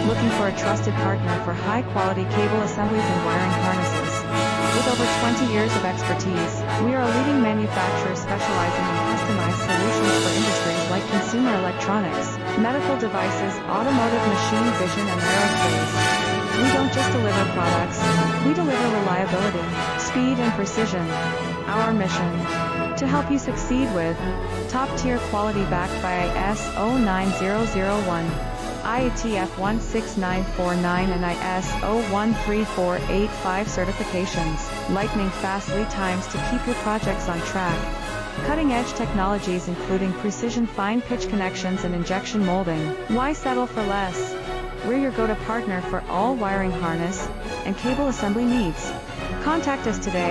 Looking for a trusted partner for high-quality cable assemblies and wiring harnesses? With over 20 years of expertise, we are a leading manufacturer specializing in customized solutions for industries like consumer electronics, medical devices, automotive, machine vision, and aerospace. We don't just deliver products, we deliver reliability, speed, and precision. Our mission: to help you succeed with top-tier quality backed by IS 09001, IATF 16949 and IS 013485 certifications, lightning-fast lead times to keep your projects on track, cutting-edge technologies including precision fine-pitch connections and injection molding. Why settle for less? We're your go-to partner for all wiring harness and cable assembly needs. Contact us today.